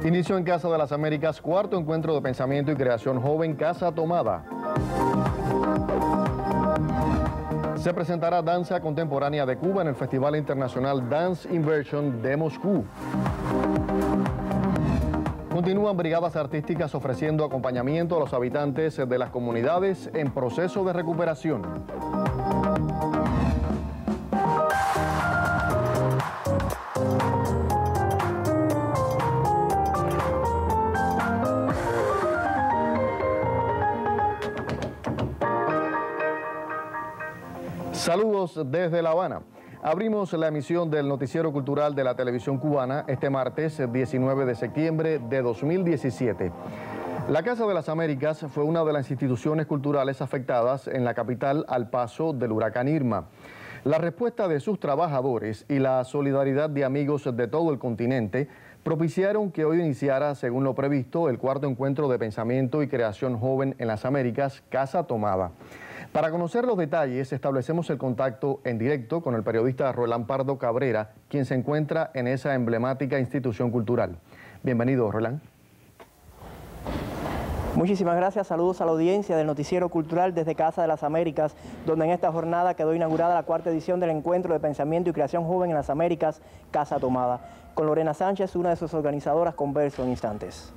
Inició en Casa de las Américas, cuarto encuentro de pensamiento y creación joven Casa Tomada. Se presentará danza contemporánea de Cuba en el Festival Internacional Dance Inversion de Moscú. Continúan brigadas artísticas ofreciendo acompañamiento a los habitantes de las comunidades en proceso de recuperación. Saludos desde La Habana. Abrimos la emisión del noticiero cultural de la televisión cubana este martes 19 de septiembre de 2017. La Casa de las Américas fue una de las instituciones culturales afectadas en la capital al paso del huracán Irma. La respuesta de sus trabajadores y la solidaridad de amigos de todo el continente propiciaron que hoy iniciara, según lo previsto, el cuarto encuentro de pensamiento y creación joven en las Américas, Casa Tomada. Para conocer los detalles, establecemos el contacto en directo con el periodista Roland Pardo Cabrera, quien se encuentra en esa emblemática institución cultural. Bienvenido, Roland. Muchísimas gracias, saludos a la audiencia del noticiero cultural desde Casa de las Américas, donde en esta jornada quedó inaugurada la cuarta edición del Encuentro de Pensamiento y Creación Joven en las Américas, Casa Tomada. Con Lorena Sánchez, una de sus organizadoras, converso en instantes.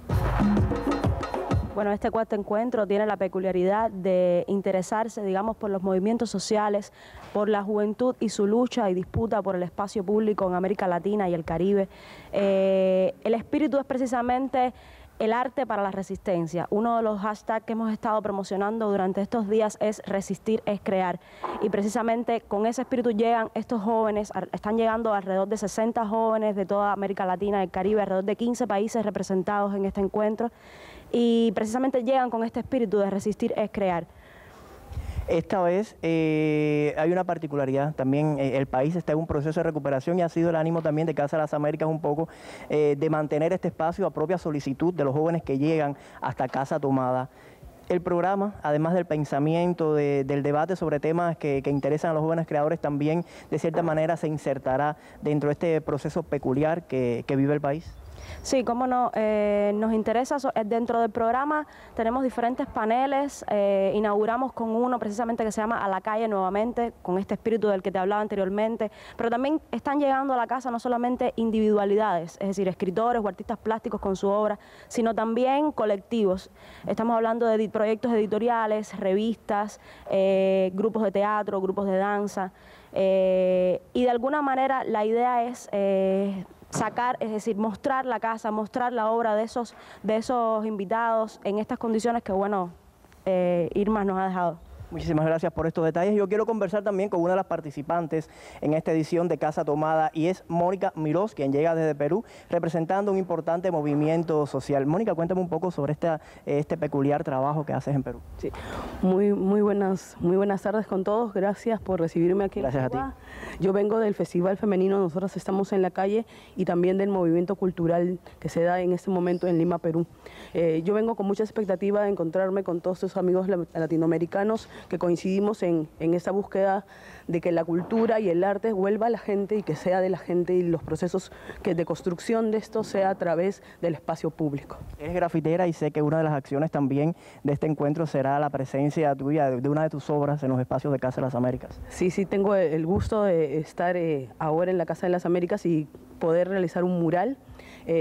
Bueno, este cuarto encuentro tiene la peculiaridad de interesarse, digamos, por los movimientos sociales, por la juventud y su lucha y disputa por el espacio público en América Latina y el Caribe. El espíritu es precisamente el arte para la resistencia. Uno de los hashtags que hemos estado promocionando durante estos días es resistir es crear. Y precisamente con ese espíritu llegan estos jóvenes, están llegando alrededor de 60 jóvenes de toda América Latina y el Caribe, alrededor de 15 países representados en este encuentro. Y precisamente llegan con este espíritu de resistir es crear. Esta vez hay una particularidad, también el país está en un proceso de recuperación y ha sido el ánimo también de Casa de las Américas un poco de mantener este espacio a propia solicitud de los jóvenes que llegan hasta Casa Tomada. El programa, además del pensamiento, del debate sobre temas que interesan a los jóvenes creadores, también de cierta manera se insertará dentro de este proceso peculiar que vive el país. Sí, cómo no, nos interesa, dentro del programa tenemos diferentes paneles, inauguramos con uno precisamente que se llama A la calle nuevamente, con este espíritu del que te hablaba anteriormente, pero también están llegando a la casa no solamente individualidades, es decir, escritores o artistas plásticos con su obra, sino también colectivos. Estamos hablando de proyectos editoriales, revistas, grupos de teatro, grupos de danza, y de alguna manera la idea es sacar, es decir, mostrar la casa, mostrar la obra de esos invitados en estas condiciones que, bueno, Irma nos ha dejado. Muchísimas gracias por estos detalles. Yo quiero conversar también con una de las participantes en esta edición de Casa Tomada y es Mónica Mirós, quien llega desde Perú representando un importante movimiento social. Mónica, cuéntame un poco sobre este peculiar trabajo que haces en Perú. Sí, muy buenas tardes con todos. Gracias por recibirme aquí. Gracias a ti. Yo vengo del Festival Femenino Nosotras Estamos en la Calle y también del movimiento cultural que se da en este momento en Lima, Perú. Yo vengo con mucha expectativa de encontrarme con todos estos amigos latinoamericanos que coincidimos en esta búsqueda de que la cultura y el arte vuelva a la gente y que sea de la gente y los procesos de construcción de esto sea a través del espacio público. Eres grafitera y sé que una de las acciones también de este encuentro será la presencia tuya de una de tus obras en los espacios de Casa de las Américas. Sí, tengo el gusto de estar ahora en la Casa de las Américas y poder realizar un mural.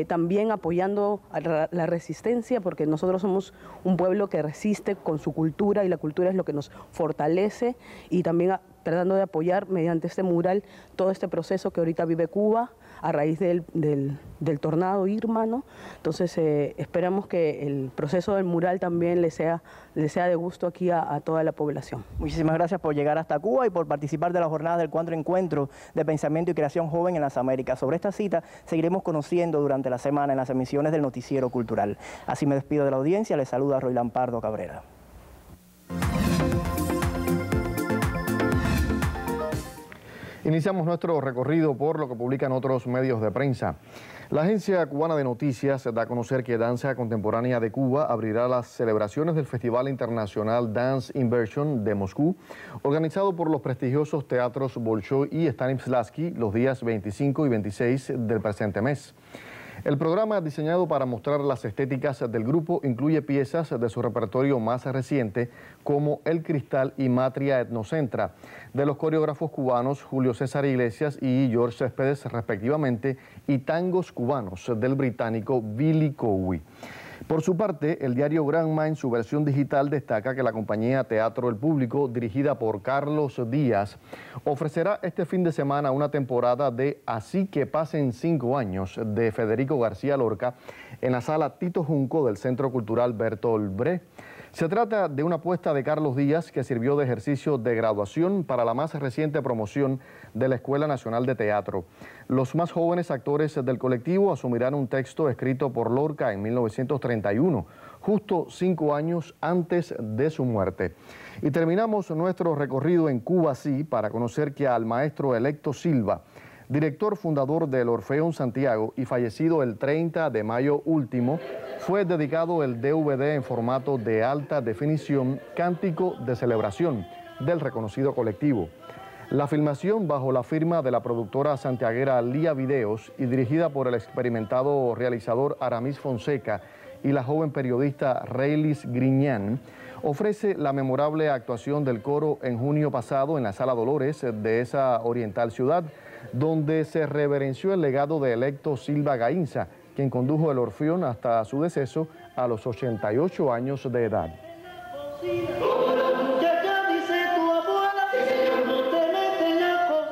También apoyando a la resistencia, porque nosotros somos un pueblo que resiste con su cultura y la cultura es lo que nos fortalece, y también tratando de apoyar mediante este mural todo este proceso que ahorita vive Cuba a raíz del tornado Irma, ¿no? Entonces esperamos que el proceso del mural también le sea de gusto aquí a toda la población. Muchísimas gracias por llegar hasta Cuba y por participar de las jornadas del cuarto encuentro de pensamiento y creación joven en las Américas. Sobre esta cita seguiremos conociendo durante la semana en las emisiones del noticiero cultural. Así me despido de la audiencia, les saluda Roland Pardo Cabrera. Iniciamos nuestro recorrido por lo que publican otros medios de prensa. La Agencia Cubana de Noticias da a conocer que Danza Contemporánea de Cuba abrirá las celebraciones del Festival Internacional Dance Inversion de Moscú, organizado por los prestigiosos teatros Bolshoi y Stanislavski los días 25 y 26 del presente mes. El programa, diseñado para mostrar las estéticas del grupo, incluye piezas de su repertorio más reciente, como El Cristal y Matria Etnocentra, de los coreógrafos cubanos Julio César Iglesias y George Céspedes, respectivamente, y tangos cubanos del británico Billy Cowie. Por su parte, el diario Granma, en su versión digital, destaca que la compañía Teatro El Público, dirigida por Carlos Díaz, ofrecerá este fin de semana una temporada de Así que pasen 5 años de Federico García Lorca en la sala Tito Junco del Centro Cultural Bertolt Brecht. Se trata de una apuesta de Carlos Díaz que sirvió de ejercicio de graduación para la más reciente promoción de la Escuela Nacional de Teatro. Los más jóvenes actores del colectivo asumirán un texto escrito por Lorca en 1931, justo 5 años antes de su muerte. Y terminamos nuestro recorrido en Cuba así para conocer que al maestro Electo Silva, director fundador del Orfeón Santiago y fallecido el 30 de mayo último, fue dedicado el DVD en formato de alta definición Cántico de Celebración del reconocido colectivo. La filmación, bajo la firma de la productora santiaguera Lía Videos y dirigida por el experimentado realizador Aramis Fonseca y la joven periodista Reilis Griñán, ofrece la memorable actuación del coro en junio pasado en la Sala Dolores de esa oriental ciudad, donde se reverenció el legado de Electo Silva Gainza, quien condujo el Orfeón hasta su deceso a los 88 años de edad.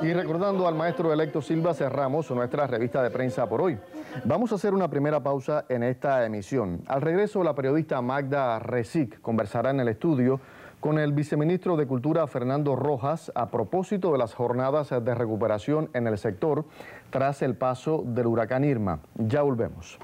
Y recordando al maestro Electo Silva, cerramos nuestra revista de prensa por hoy. Vamos a hacer una primera pausa en esta emisión. Al regreso, la periodista Magda Resic conversará en el estudio con el viceministro de Cultura Fernando Rojas a propósito de las jornadas de recuperación en el sector tras el paso del huracán Irma. Ya volvemos.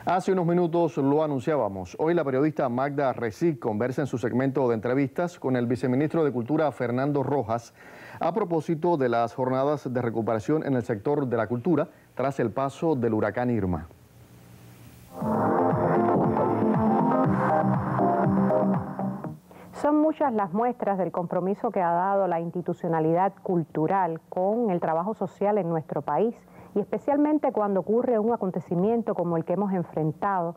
Hace unos minutos lo anunciábamos. Hoy la periodista Magda Resic conversa en su segmento de entrevistas con el viceministro de Cultura Fernando Rojas a propósito de las jornadas de recuperación en el sector de la cultura tras el paso del huracán Irma. Son muchas las muestras del compromiso que ha dado la institucionalidad cultural con el trabajo social en nuestro país, y especialmente cuando ocurre un acontecimiento como el que hemos enfrentado,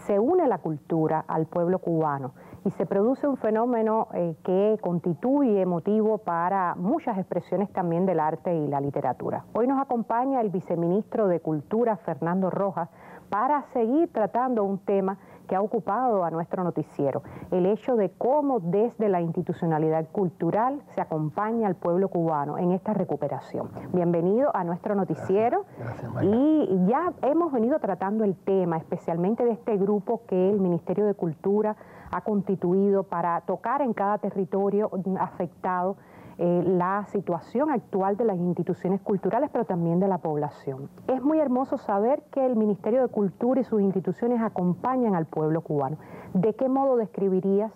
se une la cultura al pueblo cubano y se produce un fenómeno que constituye motivo para muchas expresiones también del arte y la literatura. Hoy nos acompaña el viceministro de Cultura, Fernando Rojas, para seguir tratando un tema que ha ocupado a nuestro noticiero, el hecho de cómo desde la institucionalidad cultural se acompaña al pueblo cubano en esta recuperación. Bienvenido a nuestro noticiero. Gracias, y ya hemos venido tratando el tema, especialmente de este grupo que el Ministerio de Cultura ha constituido para tocar en cada territorio afectado la situación actual de las instituciones culturales, pero también de la población. Es muy hermoso saber que el Ministerio de Cultura y sus instituciones acompañan al pueblo cubano. ¿De qué modo describirías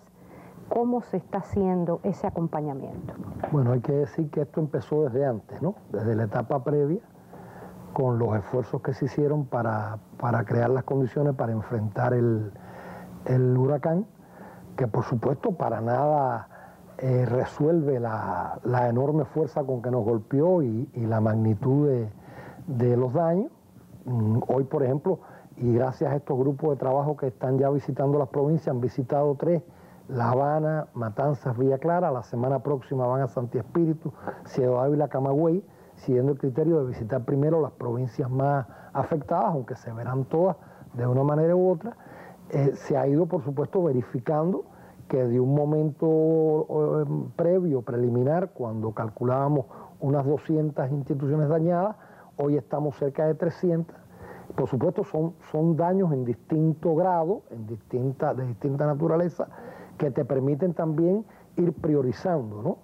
cómo se está haciendo ese acompañamiento? Bueno, hay que decir que esto empezó desde antes, ¿no? Desde la etapa previa, con los esfuerzos que se hicieron para crear las condiciones para enfrentar el huracán, que por supuesto para nada resuelve la enorme fuerza con que nos golpeó y la magnitud de los daños. Hoy, por ejemplo, y gracias a estos grupos de trabajo que están ya visitando las provincias, han visitado 3, La Habana, Matanzas, Villa Clara. La semana próxima van a Santi Espíritu, Ciudad Ávila, Camagüey, siguiendo el criterio de visitar primero las provincias más afectadas, aunque se verán todas de una manera u otra. Se ha ido, por supuesto, verificando que de un momento previo, preliminar, cuando calculábamos unas 200 instituciones dañadas, hoy estamos cerca de 300. Por supuesto son daños en distinto grado, de distinta naturaleza, que te permiten también ir priorizando, ¿no?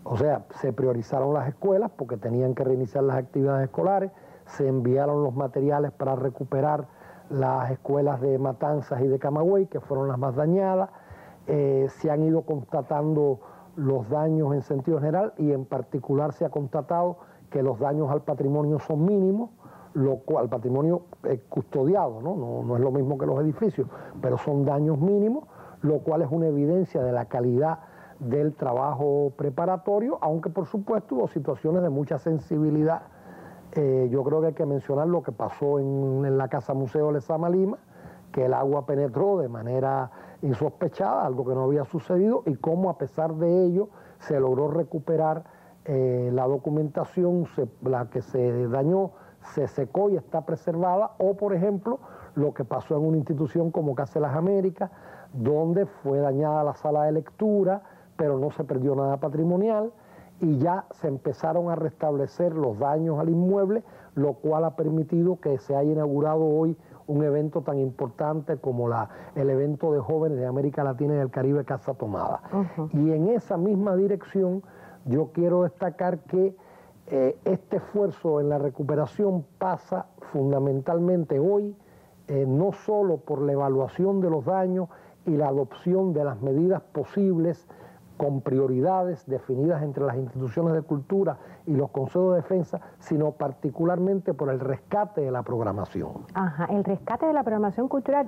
O sea, se priorizaron las escuelas porque tenían que reiniciar las actividades escolares, se enviaron los materiales para recuperar las escuelas de Matanzas y de Camagüey, que fueron las más dañadas. Se han ido constatando los daños en sentido general y en particular se ha constatado que los daños al patrimonio son mínimos, lo cual, patrimonio custodiado, ¿no? No es lo mismo que los edificios, pero son daños mínimos, lo cual es una evidencia de la calidad del trabajo preparatorio, aunque por supuesto hubo situaciones de mucha sensibilidad. Yo creo que hay que mencionar lo que pasó en la Casa Museo Lezama Lima, que el agua penetró de manera insospechada, algo que no había sucedido, y cómo a pesar de ello se logró recuperar la documentación, la que se dañó, se secó y está preservada, o por ejemplo, lo que pasó en una institución como Casa de las Américas, donde fue dañada la sala de lectura, pero no se perdió nada patrimonial, y ya se empezaron a restablecer los daños al inmueble, lo cual ha permitido que se haya inaugurado hoy un evento tan importante como el evento de jóvenes de América Latina y del Caribe Casa Tomada. Y en esa misma dirección yo quiero destacar que este esfuerzo en la recuperación pasa fundamentalmente hoy no solo por la evaluación de los daños y la adopción de las medidas posibles con prioridades definidas entre las instituciones de cultura y los consejos de defensa, sino particularmente por el rescate de la programación. Ajá, el rescate de la programación cultural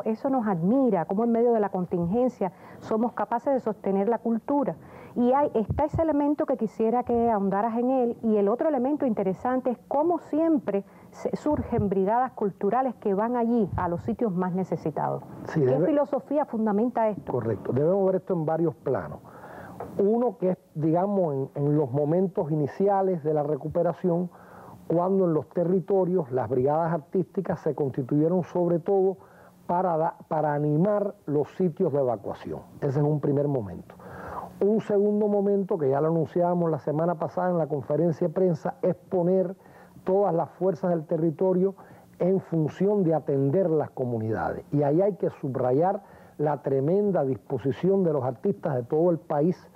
eso nos admira, cómo en medio de la contingencia somos capaces de sostener la cultura. Y está ese elemento que quisiera que ahondaras en él, y el otro elemento interesante es cómo siempre surgen brigadas culturales que van allí, a los sitios más necesitados. Sí, ¿qué filosofía fundamenta esto? Correcto, debemos ver esto en varios planos. Uno que es, digamos, en los momentos iniciales de la recuperación, cuando en los territorios las brigadas artísticas se constituyeron sobre todo para animar los sitios de evacuación. Ese es un primer momento. Un segundo momento, que ya lo anunciábamos la semana pasada en la conferencia de prensa, es poner todas las fuerzas del territorio en función de atender las comunidades. Y ahí hay que subrayar la tremenda disposición de los artistas de todo el país,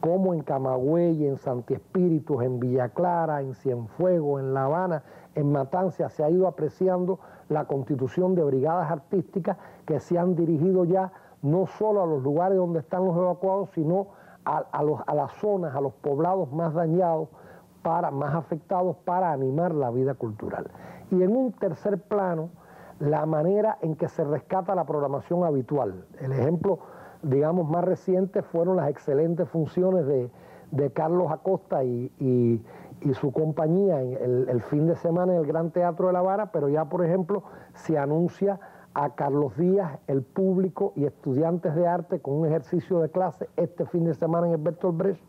como en Camagüey, en Santi Espíritus, en Villa Clara, en Cienfuegos, en La Habana, en Matanzas, se ha ido apreciando la constitución de brigadas artísticas que se han dirigido ya no solo a los lugares donde están los evacuados, sino a las zonas, a los poblados más dañados, más afectados, para animar la vida cultural. Y en un tercer plano, la manera en que se rescata la programación habitual. El ejemplo, digamos, más reciente fueron las excelentes funciones de Carlos Acosta y su compañía el fin de semana en el Gran Teatro de La Habana, pero ya, por ejemplo, se anuncia a Carlos Díaz, el público y estudiantes de arte con un ejercicio de clase este fin de semana en el Bertolt Brecht,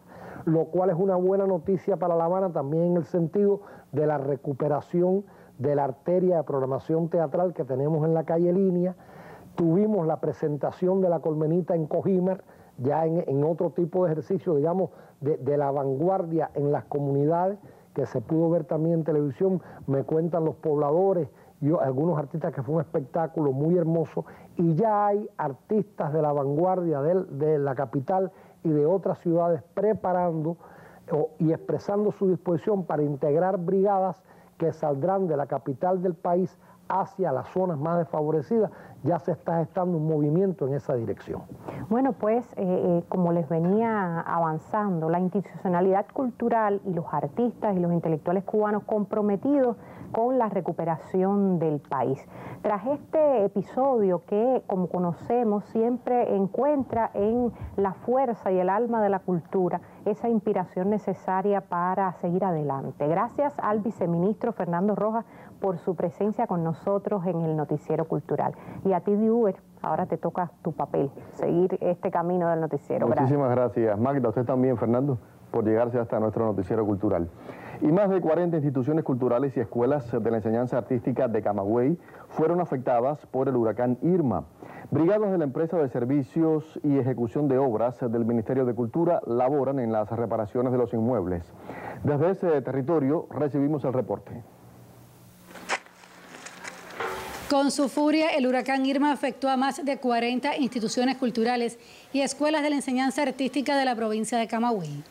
lo cual es una buena noticia para La Habana también en el sentido de la recuperación de la arteria de programación teatral que tenemos en la calle Línea. Tuvimos la presentación de La Colmenita en Cojimar, ya en otro tipo de ejercicio, digamos, de la vanguardia en las comunidades, que se pudo ver también en televisión. Me cuentan los pobladores, algunos artistas, que fue un espectáculo muy hermoso, y ya hay artistas de la vanguardia de la capital y de otras ciudades preparando y expresando su disposición para integrar brigadas que saldrán de la capital del país hacia las zonas más desfavorecidas. Ya se está gestando un movimiento en esa dirección. Bueno, pues como les venía avanzando, la institucionalidad cultural y los artistas y los intelectuales cubanos comprometidos con la recuperación del país. Tras este episodio que, como conocemos, siempre encuentra en la fuerza y el alma de la cultura esa inspiración necesaria para seguir adelante. Gracias al viceministro Fernando Rojas por su presencia con nosotros en el Noticiero Cultural. Y a ti, Diuber, ahora te toca tu papel, seguir este camino del noticiero. Muchísimas gracias, Magda. Usted también, Fernando, por llegarse hasta nuestro Noticiero Cultural. Y más de 40 instituciones culturales y escuelas de la enseñanza artística de Camagüey fueron afectadas por el huracán Irma. Brigadas de la empresa de servicios y ejecución de obras del Ministerio de Cultura laboran en las reparaciones de los inmuebles. Desde ese territorio recibimos el reporte. Con su furia, el huracán Irma afectó a más de 40 instituciones culturales y escuelas de la enseñanza artística de la provincia de Camagüey.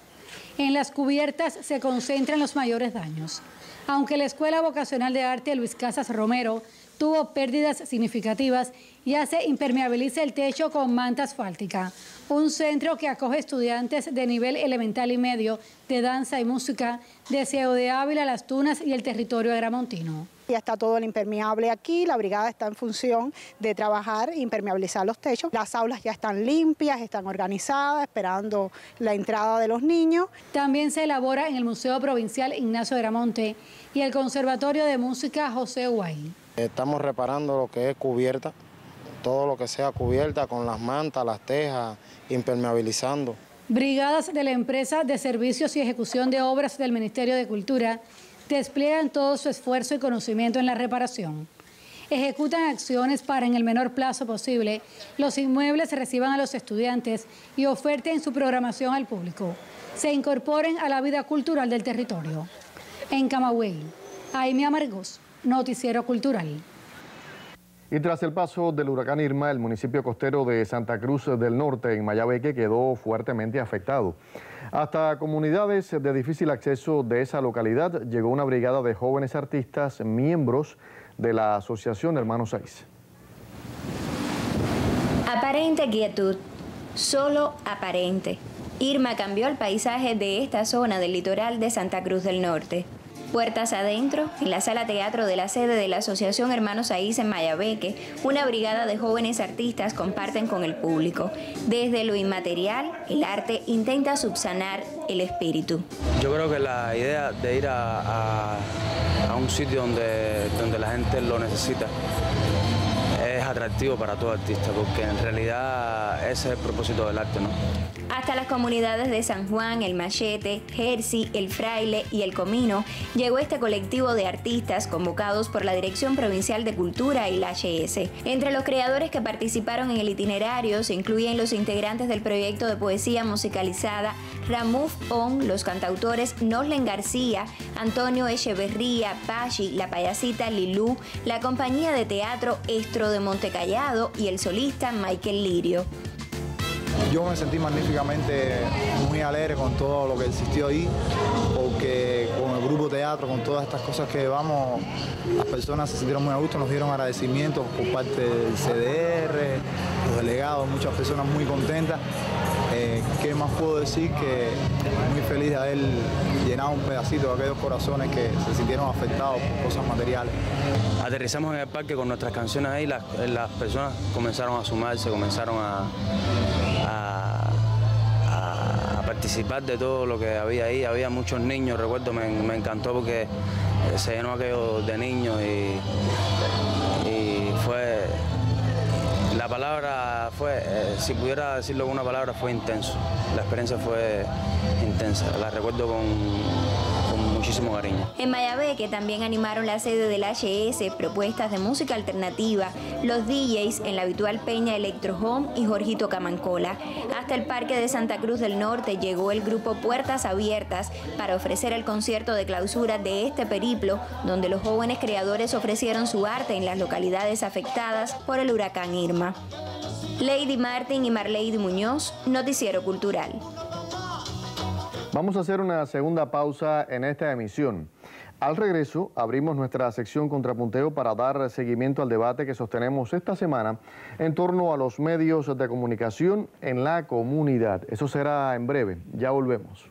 En las cubiertas se concentran los mayores daños. Aunque la Escuela Vocacional de Arte Luis Casas Romero tuvo pérdidas significativas, ya se impermeabiliza el techo con manta asfáltica. Un centro que acoge estudiantes de nivel elemental y medio de danza y música de Ciego de Ávila, Las Tunas y el territorio agramontino. Ya está todo el impermeable aquí, la brigada está en función de trabajar, impermeabilizar los techos. Las aulas ya están limpias, están organizadas, esperando la entrada de los niños. También se elabora en el Museo Provincial Ignacio Agramonte y el Conservatorio de Música José Guay. Estamos reparando lo que es cubierta, todo lo que sea cubierta con las mantas, las tejas, impermeabilizando. Brigadas de la empresa de servicios y ejecución de obras del Ministerio de Cultura despliegan todo su esfuerzo y conocimiento en la reparación. Ejecutan acciones para, en el menor plazo posible, los inmuebles reciban a los estudiantes y oferten su programación al público. Se incorporen a la vida cultural del territorio. En Camagüey, Aimee Amargós, Noticiero Cultural. Y tras el paso del huracán Irma, el municipio costero de Santa Cruz del Norte, en Mayabeque, quedó fuertemente afectado. Hasta comunidades de difícil acceso de esa localidad llegó una brigada de jóvenes artistas, miembros de la Asociación Hermanos Saiz. Aparente quietud, solo aparente. Irma cambió el paisaje de esta zona del litoral de Santa Cruz del Norte. Puertas adentro, en la sala teatro de la sede de la Asociación Hermanos Saiz en Mayabeque, una brigada de jóvenes artistas comparten con el público. Desde lo inmaterial, el arte intenta subsanar el espíritu. Yo creo que la idea de ir a un sitio donde la gente lo necesita es atractivo para todo artista, porque en realidad ese es el propósito del arte, ¿no? Hasta las comunidades de San Juan, El Machete, Jercy, El Fraile y El Comino llegó este colectivo de artistas convocados por la Dirección Provincial de Cultura y la HS. Entre los creadores que participaron en el itinerario se incluyen los integrantes del proyecto de poesía musicalizada Ramuf On, los cantautores Noslen García, Antonio Echeverría, Pachi, la payasita Lilú, la compañía de teatro Estro de Montecallado y el solista Michael Lirio. Yo me sentí magníficamente muy alegre con todo lo que existió ahí, porque con el grupo teatro, con todas estas cosas que llevamos, las personas se sintieron muy a gusto, nos dieron agradecimientos por parte del CDR, los delegados, muchas personas muy contentas. ¿Qué más puedo decir? Que muy feliz de haber llenado un pedacito de aquellos corazones que se sintieron afectados por cosas materiales. Aterrizamos en el parque con nuestras canciones ahí, las personas comenzaron a sumarse, comenzaron a participar de todo lo que había ahí. Había muchos niños, recuerdo, me encantó porque se llenó aquello de niños y fue... La palabra fue, si pudiera decirlo con una palabra, fue intenso. La experiencia fue intensa, la recuerdo con muchísimo cariño. En Mayabeque también animaron la sede del HS, propuestas de música alternativa, los DJs en la habitual peña Electro Home y Jorgito Camancola. Hasta el Parque de Santa Cruz del Norte llegó el grupo Puertas Abiertas para ofrecer el concierto de clausura de este periplo, donde los jóvenes creadores ofrecieron su arte en las localidades afectadas por el huracán Irma. Lady Martin y Marlady Muñoz, Noticiero Cultural. Vamos a hacer una segunda pausa en esta emisión. Al regreso, abrimos nuestra sección Contrapunteo para dar seguimiento al debate que sostenemos esta semana en torno a los medios de comunicación en la comunidad. Eso será en breve. Ya volvemos.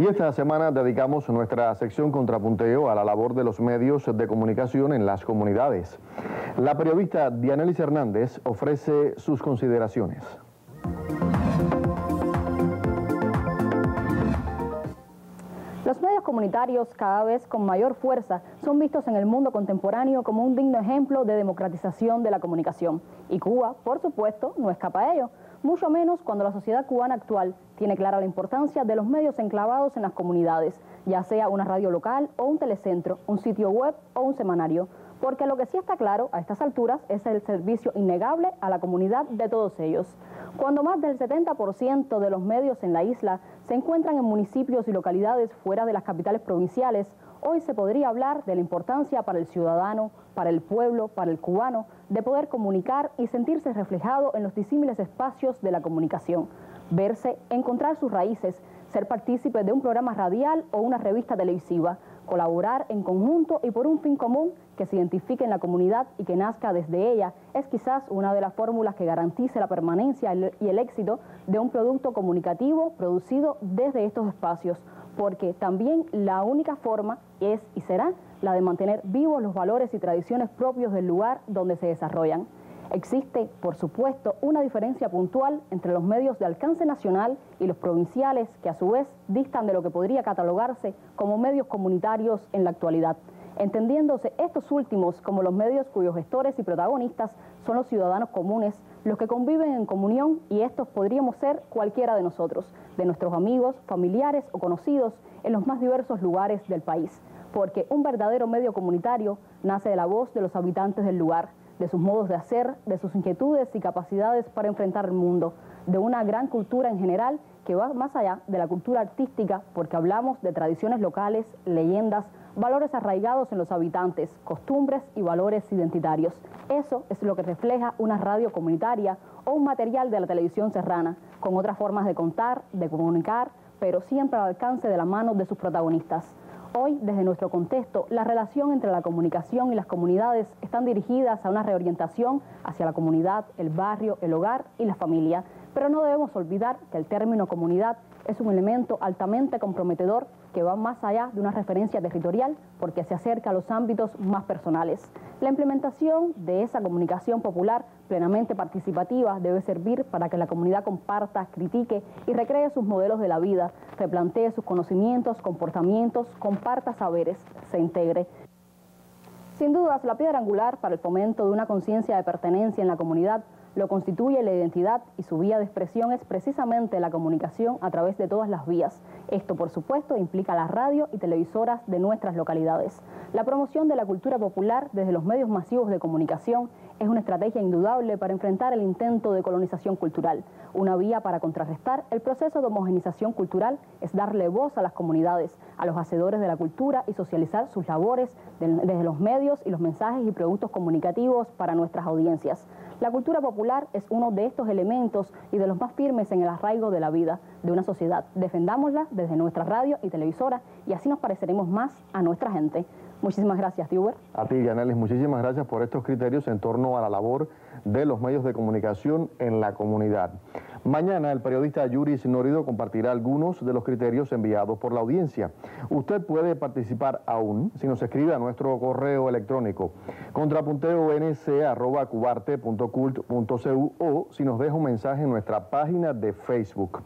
Y esta semana dedicamos nuestra sección Contrapunteo a la labor de los medios de comunicación en las comunidades. La periodista Dianelis Hernández ofrece sus consideraciones. Los medios comunitarios, cada vez con mayor fuerza, son vistos en el mundo contemporáneo como un digno ejemplo de democratización de la comunicación. Y Cuba, por supuesto, no escapa a ello, mucho menos cuando la sociedad cubana actual tiene clara la importancia de los medios enclavados en las comunidades, ya sea una radio local o un telecentro, un sitio web o un semanario. Porque lo que sí está claro a estas alturas es el servicio innegable a la comunidad de todos ellos. Cuando más del 70% de los medios en la isla se encuentran en municipios y localidades fuera de las capitales provinciales, hoy se podría hablar de la importancia para el ciudadano, para el pueblo, para el cubano, de poder comunicar y sentirse reflejado en los disímiles espacios de la comunicación, verse, encontrar sus raíces, ser partícipe de un programa radial o una revista televisiva, colaborar en conjunto y por un fin común que se identifique en la comunidad y que nazca desde ella, es quizás una de las fórmulas que garantice la permanencia y el éxito de un producto comunicativo producido desde estos espacios, porque también la única forma es y será la de mantener vivos los valores y tradiciones propios del lugar donde se desarrollan. Existe, por supuesto, una diferencia puntual entre los medios de alcance nacional y los provinciales que a su vez distan de lo que podría catalogarse como medios comunitarios en la actualidad, entendiéndose estos últimos como los medios cuyos gestores y protagonistas son los ciudadanos comunes, los que conviven en comunión, y estos podríamos ser cualquiera de nosotros, de nuestros amigos, familiares o conocidos en los más diversos lugares del país, porque un verdadero medio comunitario nace de la voz de los habitantes del lugar, de sus modos de hacer, de sus inquietudes y capacidades para enfrentar el mundo, de una gran cultura en general que va más allá de la cultura artística, porque hablamos de tradiciones locales, leyendas, valores arraigados en los habitantes, costumbres y valores identitarios. Eso es lo que refleja una radio comunitaria o un material de la televisión serrana, con otras formas de contar, de comunicar, pero siempre al alcance de la mano de sus protagonistas. Hoy, desde nuestro contexto, la relación entre la comunicación y las comunidades están dirigidas a una reorientación hacia la comunidad, el barrio, el hogar y la familia. Pero no debemos olvidar que el término comunidad es un elemento altamente comprometedor que va más allá de una referencia territorial porque se acerca a los ámbitos más personales. La implementación de esa comunicación popular plenamente participativa debe servir para que la comunidad comparta, critique y recree sus modelos de la vida, replantee sus conocimientos, comportamientos, comparta saberes, se integre. Sin dudas, la piedra angular para el fomento de una conciencia de pertenencia en la comunidad lo constituye la identidad, y su vía de expresión es precisamente la comunicación a través de todas las vías. Esto, por supuesto, implica la radio y televisoras de nuestras localidades. La promoción de la cultura popular desde los medios masivos de comunicación es una estrategia indudable para enfrentar el intento de colonización cultural. Una vía para contrarrestar el proceso de homogenización cultural es darle voz a las comunidades, a los hacedores de la cultura, y socializar sus labores desde los medios y los mensajes y productos comunicativos para nuestras audiencias. La cultura popular es uno de estos elementos y de los más firmes en el arraigo de la vida de una sociedad. Defendámosla desde nuestra radio y televisora y así nos pareceremos más a nuestra gente. Muchísimas gracias, Tiber. A ti, Yanelis, muchísimas gracias por estos criterios en torno a la labor de los medios de comunicación en la comunidad. Mañana el periodista Yuris Norido compartirá algunos de los criterios enviados por la audiencia. Usted puede participar aún si nos escribe a nuestro correo electrónico contrapunteong@cubarte.cult.cu o si nos deja un mensaje en nuestra página de Facebook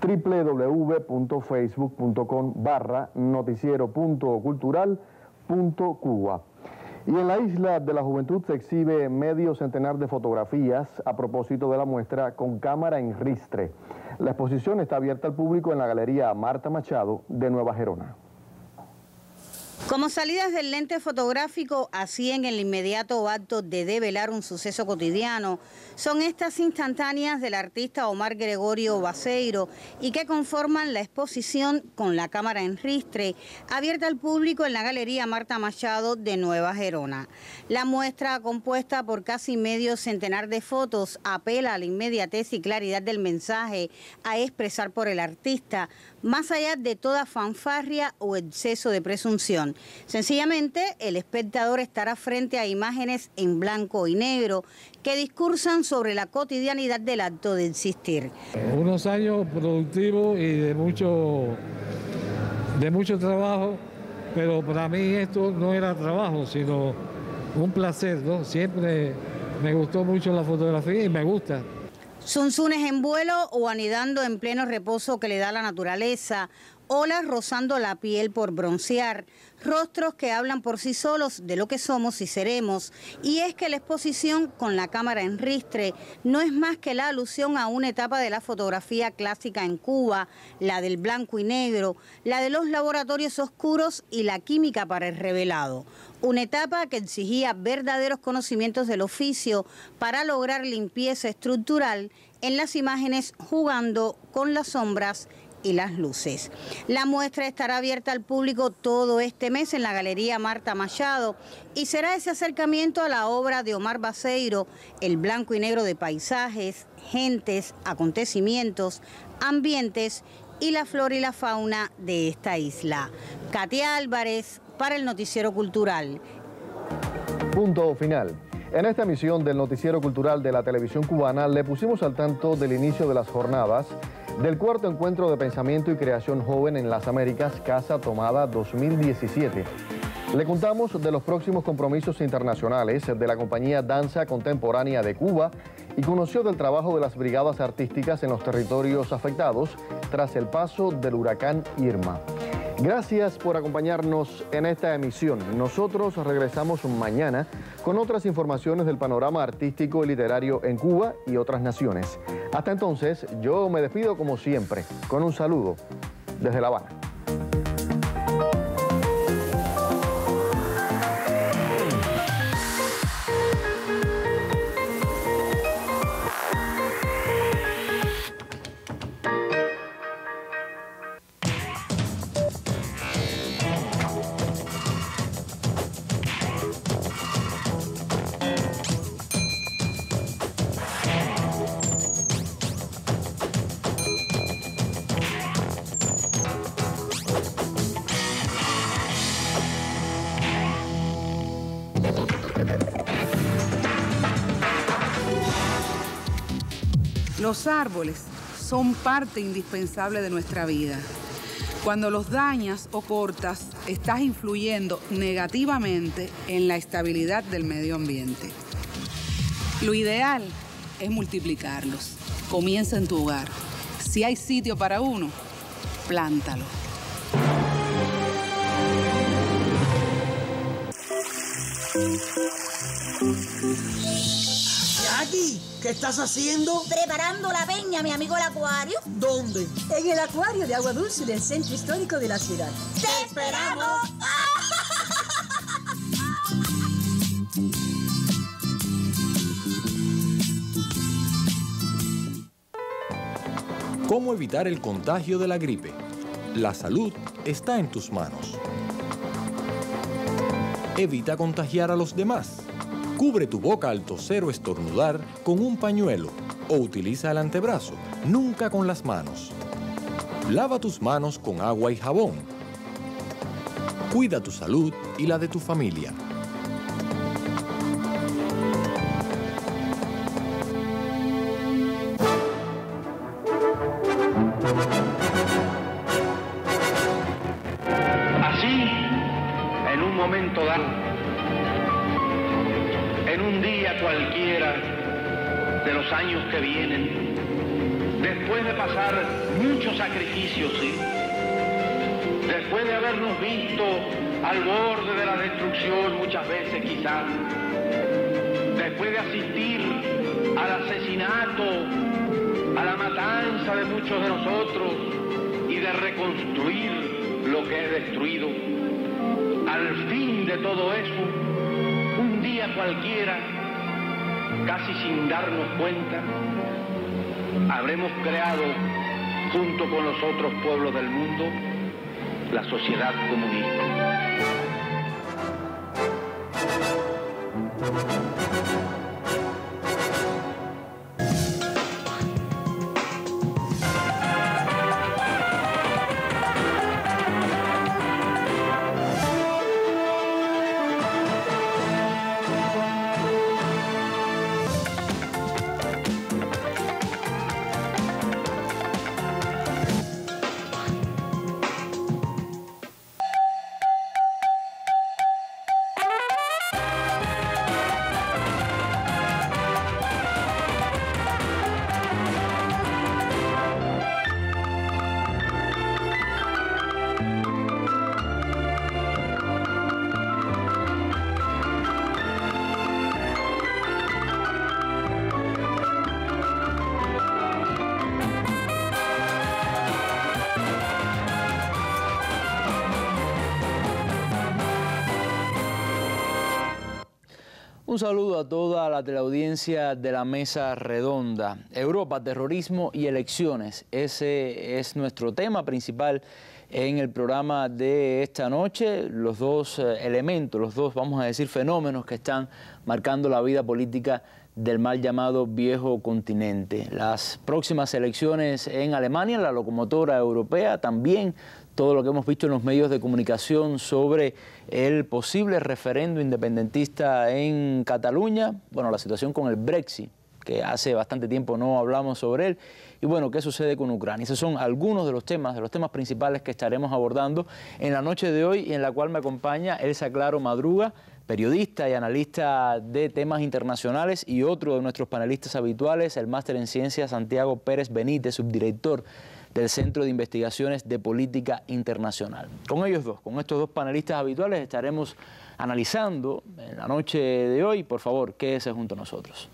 www.facebook.com/noticiero.cultural.cuba. Y en la Isla de la Juventud se exhibe medio centenar de fotografías a propósito de la muestra Con cámara en ristre. La exposición está abierta al público en la Galería Marta Machado de Nueva Gerona. Como salidas del lente fotográfico, así en el inmediato acto de develar un suceso cotidiano, son estas instantáneas del artista Omar Gregorio Baseiro y que conforman la exposición Con la cámara en ristre, abierta al público en la Galería Marta Machado de Nueva Gerona. La muestra, compuesta por casi medio centenar de fotos, apela a la inmediatez y claridad del mensaje a expresar por el artista, más allá de toda fanfarria o exceso de presunción. Sencillamente, el espectador estará frente a imágenes en blanco y negro que discursan sobre la cotidianidad del acto de existir. Unos años productivos y de mucho de mucho trabajo, pero para mí esto no era trabajo, sino un placer, ¿no? Siempre me gustó mucho la fotografía y me gusta. Zunzunes en vuelo o anidando en pleno reposo que le da la naturaleza, olas rozando la piel por broncear, rostros que hablan por sí solos de lo que somos y seremos. Y es que la exposición con la cámara en ristre no es más que la alusión a una etapa de la fotografía clásica en Cuba, la del blanco y negro, la de los laboratorios oscuros y la química para el revelado. Una etapa que exigía verdaderos conocimientos del oficio para lograr limpieza estructural en las imágenes, jugando con las sombras y las luces. La muestra estará abierta al público todo este mes en la Galería Marta Machado y será ese acercamiento a la obra de Omar Baseiro, el blanco y negro de paisajes, gentes, acontecimientos, ambientes y la flora y la fauna de esta isla. Katia Álvarez para el Noticiero Cultural. Punto final. En esta emisión del Noticiero Cultural de la Televisión Cubana le pusimos al tanto del inicio de las jornadas del cuarto encuentro de pensamiento y creación joven en las Américas, Casa Tomada 2017. Le contamos de los próximos compromisos internacionales de la compañía Danza Contemporánea de Cuba y conoció del trabajo de las brigadas artísticas en los territorios afectados tras el paso del huracán Irma. Gracias por acompañarnos en esta emisión. Nosotros regresamos mañana con otras informaciones del panorama artístico y literario en Cuba y otras naciones. Hasta entonces, yo me despido como siempre, con un saludo desde La Habana. Los árboles son parte indispensable de nuestra vida. Cuando los dañas o cortas, estás influyendo negativamente en la estabilidad del medio ambiente. Lo ideal es multiplicarlos. Comienza en tu hogar. Si hay sitio para uno, plántalo. Jackie, ¿qué estás haciendo? Preparando la peña, mi amigo el acuario. ¿Dónde? En el acuario de agua dulce del centro histórico de la ciudad. ¡Te esperamos! ¿Cómo evitar el contagio de la gripe? La salud está en tus manos. Evita contagiar a los demás. Cubre tu boca al toser o estornudar con un pañuelo o utiliza el antebrazo, nunca con las manos. Lava tus manos con agua y jabón. Cuida tu salud y la de tu familia. Así, en un momento dado, en un día cualquiera de los años que vienen, después de pasar muchos sacrificios, ¿sí? Después de habernos visto al borde de la destrucción muchas veces quizás, después de asistir al asesinato, a la matanza de muchos de nosotros y de reconstruir lo que es destruido, al fin de todo eso, un día cualquiera, casi sin darnos cuenta, habremos creado, junto con los otros pueblos del mundo, la sociedad comunista. Un saludo a toda la teleaudiencia de la Mesa Redonda. Europa, terrorismo y elecciones. Ese es nuestro tema principal en el programa de esta noche. Los dos elementos, los dos, vamos a decir, fenómenos que están marcando la vida política del mal llamado viejo continente. Las próximas elecciones en Alemania, la locomotora europea, también todo lo que hemos visto en los medios de comunicación sobre el posible referendo independentista en Cataluña, bueno, la situación con el Brexit, que hace bastante tiempo no hablamos sobre él, y bueno, ¿qué sucede con Ucrania? Esos son algunos de los temas principales que estaremos abordando en la noche de hoy, y en la cual me acompaña Elsa Claro Madruga, periodista y analista de temas internacionales, y otro de nuestros panelistas habituales, el máster en ciencias Santiago Pérez Benítez, subdirector del Centro de Investigaciones de Política Internacional. Con ellos dos, con estos dos panelistas habituales, estaremos analizando en la noche de hoy. Por favor, quédese junto a nosotros.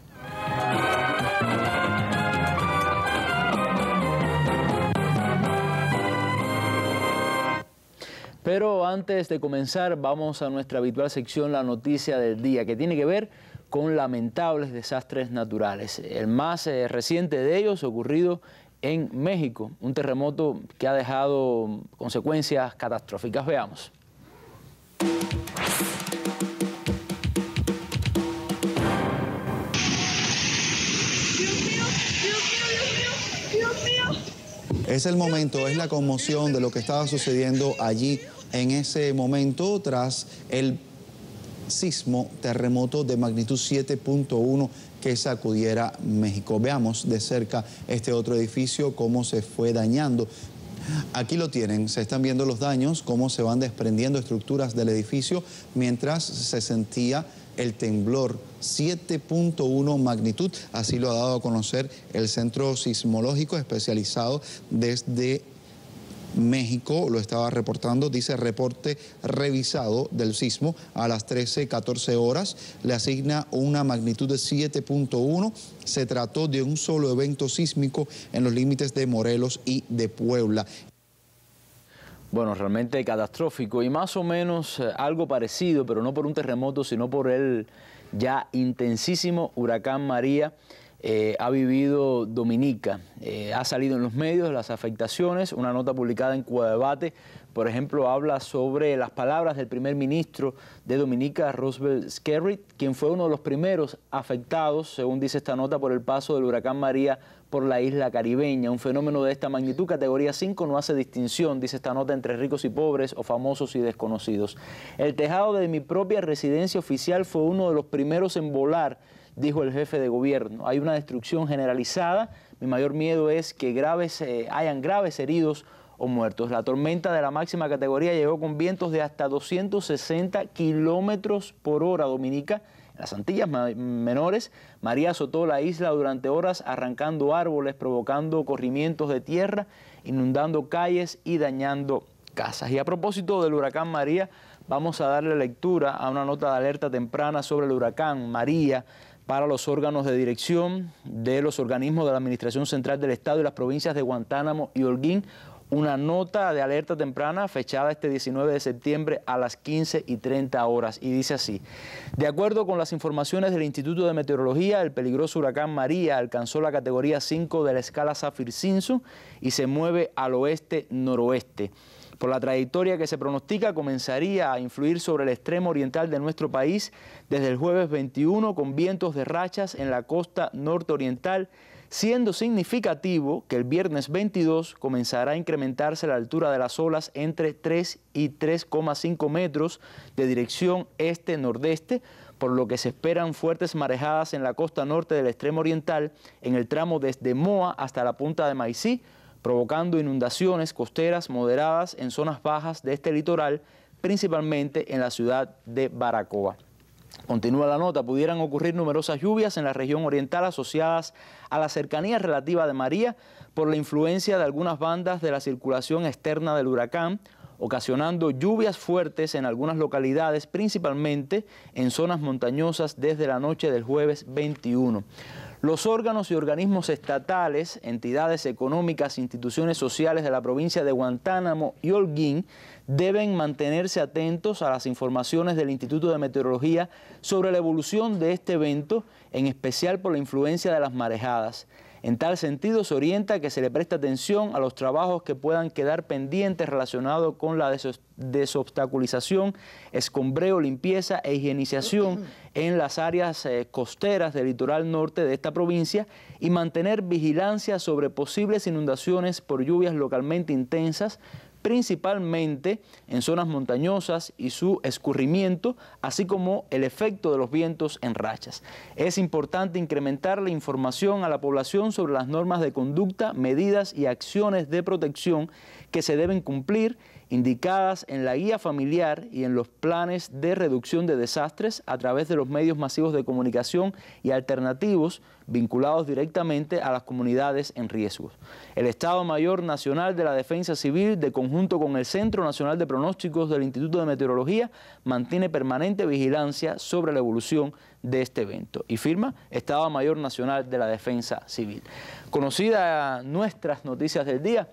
Pero antes de comenzar, vamos a nuestra habitual sección, la noticia del día, que tiene que ver con lamentables desastres naturales. El más reciente de ellos ocurrido en México, un terremoto que ha dejado consecuencias catastróficas. Veamos. Es el momento, es la conmoción de lo que estaba sucediendo allí en ese momento tras el sismo, terremoto de magnitud 7.1 que sacudiera México. Veamos de cerca este otro edificio, cómo se fue dañando. Aquí lo tienen, se están viendo los daños, cómo se van desprendiendo estructuras del edificio mientras se sentía el temblor 7.1 magnitud. Así lo ha dado a conocer el Centro Sismológico especializado desde México, lo estaba reportando, dice reporte revisado del sismo a las 13:14 horas, le asigna una magnitud de 7.1, se trató de un solo evento sísmico en los límites de Morelos y de Puebla. Bueno, realmente catastrófico y más o menos algo parecido, pero no por un terremoto, sino por el ya intensísimo huracán María. Ha vivido Dominica. Ha salido en los medios las afectaciones. Una nota publicada en Cuba Debate, por ejemplo, habla sobre las palabras del primer ministro de Dominica, Roosevelt Skerrit, quien fue uno de los primeros afectados, según dice esta nota, por el paso del huracán María por la isla caribeña. Un fenómeno de esta magnitud, categoría 5, no hace distinción, dice esta nota, entre ricos y pobres o famosos y desconocidos. El tejado de mi propia residencia oficial fue uno de los primeros en volar, dijo el jefe de gobierno. Hay una destrucción generalizada. Mi mayor miedo es que hayan graves heridos o muertos. La tormenta de la máxima categoría llegó con vientos de hasta 260 kilómetros por hora a Dominica. En las Antillas Menores, María azotó la isla durante horas, arrancando árboles, provocando corrimientos de tierra, inundando calles y dañando casas. Y a propósito del huracán María, vamos a darle lectura a una nota de alerta temprana sobre el huracán María para los órganos de dirección de los organismos de la Administración Central del Estado y las provincias de Guantánamo y Holguín. Una nota de alerta temprana fechada este 19 de septiembre a las 15:30 horas, y dice así: de acuerdo con las informaciones del Instituto de Meteorología, el peligroso huracán María alcanzó la categoría 5 de la escala Saffir-Simpson y se mueve al oeste-noroeste. Por la trayectoria que se pronostica, comenzaría a influir sobre el extremo oriental de nuestro país desde el jueves 21, con vientos de rachas en la costa norte-oriental, siendo significativo que el viernes 22 comenzará a incrementarse la altura de las olas entre 3 y 3,5 metros de dirección este-nordeste, por lo que se esperan fuertes marejadas en la costa norte del extremo oriental, en el tramo desde Moa hasta la punta de Maicí, provocando inundaciones costeras moderadas en zonas bajas de este litoral, principalmente en la ciudad de Baracoa. Continúa la nota: pudieran ocurrir numerosas lluvias en la región oriental asociadas a la cercanía relativa de María por la influencia de algunas bandas de la circulación externa del huracán, ocasionando lluvias fuertes en algunas localidades, principalmente en zonas montañosas desde la noche del jueves 21. Los órganos y organismos estatales, entidades económicas, instituciones sociales de la provincia de Guantánamo y Holguín deben mantenerse atentos a las informaciones del Instituto de Meteorología sobre la evolución de este evento, en especial por la influencia de las marejadas. En tal sentido, se orienta que se le preste atención a los trabajos que puedan quedar pendientes relacionados con la desobstaculización, escombreo, limpieza e higienización en las áreas costeras del litoral norte de esta provincia y mantener vigilancia sobre posibles inundaciones por lluvias localmente intensas, principalmente en zonas montañosas y su escurrimiento, así como el efecto de los vientos en rachas. Es importante incrementar la información a la población sobre las normas de conducta, medidas y acciones de protección que se deben cumplir, indicadas en la guía familiar y en los planes de reducción de desastres a través de los medios masivos de comunicación y alternativos vinculados directamente a las comunidades en riesgo. El Estado Mayor Nacional de la Defensa Civil, de conjunto con el Centro Nacional de Pronósticos del Instituto de Meteorología, mantiene permanente vigilancia sobre la evolución de este evento. Y firma Estado Mayor Nacional de la Defensa Civil. Conocidas nuestras noticias del día,